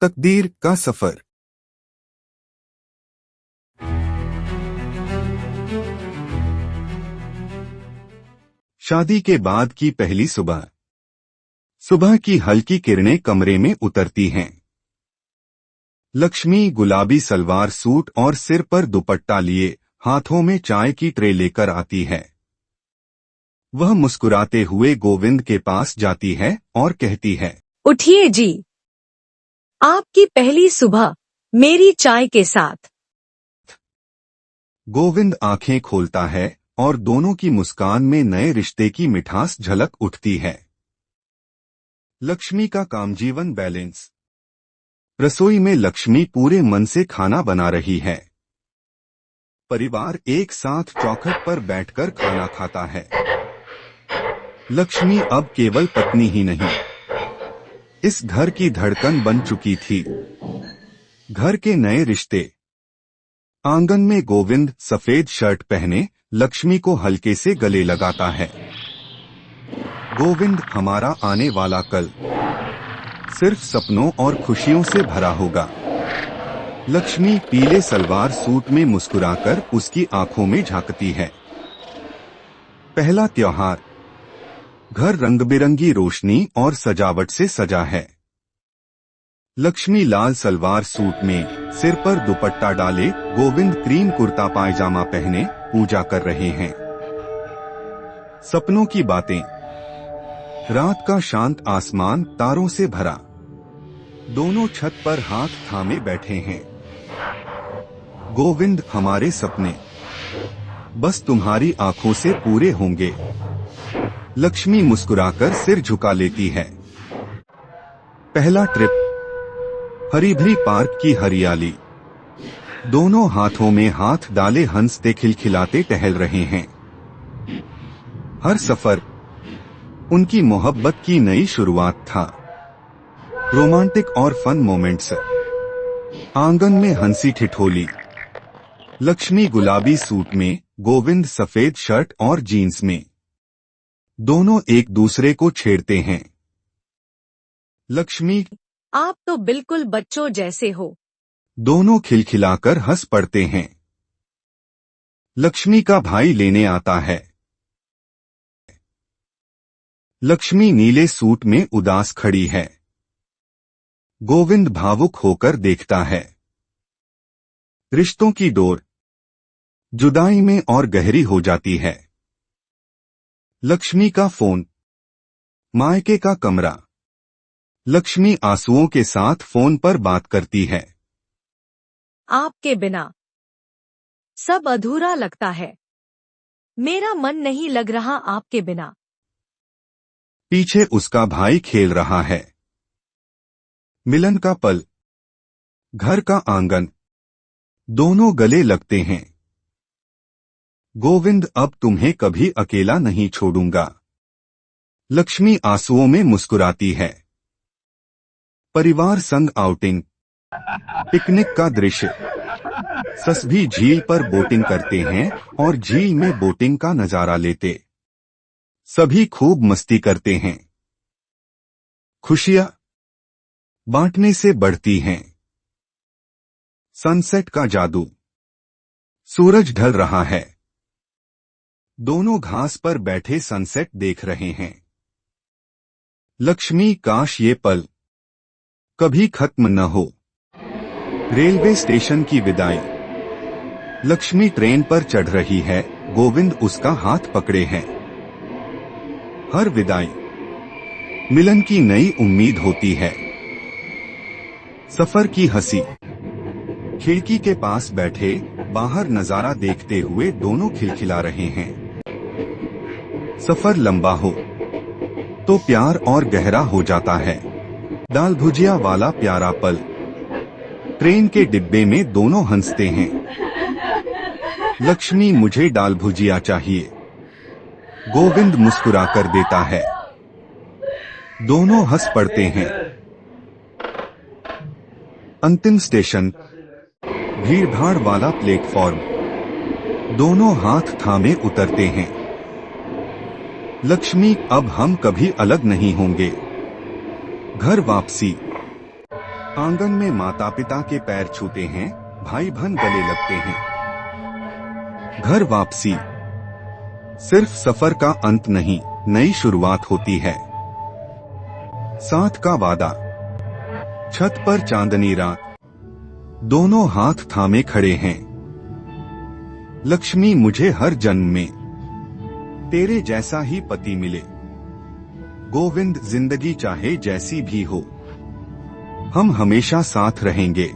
तकदीर का सफर। शादी के बाद की पहली सुबह। सुबह की हल्की किरणें कमरे में उतरती हैं। लक्ष्मी गुलाबी सलवार सूट और सिर पर दुपट्टा लिए हाथों में चाय की ट्रे लेकर आती है। वह मुस्कुराते हुए गोविंद के पास जाती है और कहती है, उठिए जी, आपकी पहली सुबह मेरी चाय के साथ। गोविंद आंखें खोलता है और दोनों की मुस्कान में नए रिश्ते की मिठास झलक उठती है। लक्ष्मी का काम जीवन बैलेंस। रसोई में लक्ष्मी पूरे मन से खाना बना रही है। परिवार एक साथ चौखट पर बैठकर खाना खाता है। लक्ष्मी अब केवल पत्नी ही नहीं, इस घर की धड़कन बन चुकी थी। घर के नए रिश्ते। आंगन में गोविंद सफेद शर्ट पहने लक्ष्मी को हल्के से गले लगाता है। गोविंद, हमारा आने वाला कल सिर्फ सपनों और खुशियों से भरा होगा। लक्ष्मी पीले सलवार सूट में मुस्कुराकर उसकी आंखों में झांकती है। पहला त्योहार। घर रंग-बिरंगी रोशनी और सजावट से सजा है। लक्ष्मी लाल सलवार सूट में सिर पर दुपट्टा डाले, गोविंद क्रीम कुर्ता पायजामा पहने पूजा कर रहे हैं। सपनों की बातें। रात का शांत आसमान तारों से भरा। दोनों छत पर हाथ थामे बैठे हैं। गोविंद, हमारे सपने बस तुम्हारी आंखों से पूरे होंगे। लक्ष्मी मुस्कुराकर सिर झुका लेती है। पहला ट्रिप। हरी भरी पार्क की हरियाली। दोनों हाथों में हाथ डाले हंसते खिलखिलाते टहल रहे हैं। हर सफर उनकी मोहब्बत की नई शुरुआत था। रोमांटिक और फन मोमेंट्स। आंगन में हंसी ठिठोली। लक्ष्मी गुलाबी सूट में, गोविंद सफेद शर्ट और जीन्स में। दोनों एक दूसरे को छेड़ते हैं। लक्ष्मी, आप तो बिल्कुल बच्चों जैसे हो। दोनों खिलखिलाकर हंस पड़ते हैं। लक्ष्मी का भाई लेने आता है। लक्ष्मी नीले सूट में उदास खड़ी है। गोविंद भावुक होकर देखता है। रिश्तों की डोर जुदाई में और गहरी हो जाती है। लक्ष्मी का फोन। मायके का कमरा। लक्ष्मी आंसुओं के साथ फोन पर बात करती है। आपके बिना सब अधूरा लगता है। मेरा मन नहीं लग रहा आपके बिना। पीछे उसका भाई खेल रहा है। मिलन का पल। घर का आंगन। दोनों गले लगते हैं। गोविंद, अब तुम्हें कभी अकेला नहीं छोड़ूंगा। लक्ष्मी आंसुओं में मुस्कुराती है। परिवार संग आउटिंग। पिकनिक का दृश्य। ससभी झील पर बोटिंग करते हैं और झील में बोटिंग का नजारा लेते। सभी खूब मस्ती करते हैं। खुशियां बांटने से बढ़ती हैं। सनसेट का जादू। सूरज ढल रहा है। दोनों घास पर बैठे सनसेट देख रहे हैं। लक्ष्मी, काश ये पल कभी खत्म न हो। रेलवे स्टेशन की विदाई। लक्ष्मी ट्रेन पर चढ़ रही है, गोविंद उसका हाथ पकड़े हैं। हर विदाई मिलन की नई उम्मीद होती है। सफर की हंसी। खिड़की के पास बैठे बाहर नजारा देखते हुए दोनों खिलखिला रहे हैं। सफर लंबा हो तो प्यार और गहरा हो जाता है। दाल भुजिया वाला प्यारा पल। ट्रेन के डिब्बे में दोनों हंसते हैं। लक्ष्मी, मुझे दाल भुजिया चाहिए। गोविंद मुस्कुराकर देता है। दोनों हंस पड़ते हैं। अंतिम स्टेशन। भीड़भाड़ वाला प्लेटफॉर्म। दोनों हाथ थामे उतरते हैं। लक्ष्मी, अब हम कभी अलग नहीं होंगे। घर वापसी। आंगन में माता पिता के पैर छूते हैं, भाई बहन गले लगते हैं। घर वापसी सिर्फ सफर का अंत नहीं, नई शुरुआत होती है। साथ का वादा, छत पर चांदनी रात, दोनों हाथ थामे खड़े हैं। लक्ष्मी मुझे हर जन्म में तेरे जैसा ही पति मिले। गोविंद जिंदगी चाहे जैसी भी हो, हम हमेशा साथ रहेंगे।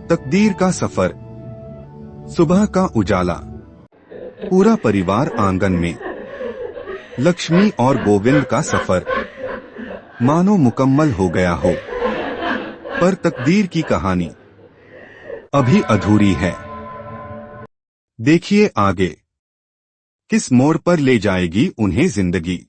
तकदीर का सफर, सुबह का उजाला, पूरा परिवार आंगन में। लक्ष्मी और गोविंद का सफर मानो मुकम्मल हो गया हो, पर तकदीर की कहानी अभी अधूरी है। देखिए आगे किस मोड़ पर ले जाएगी उन्हें जिंदगी।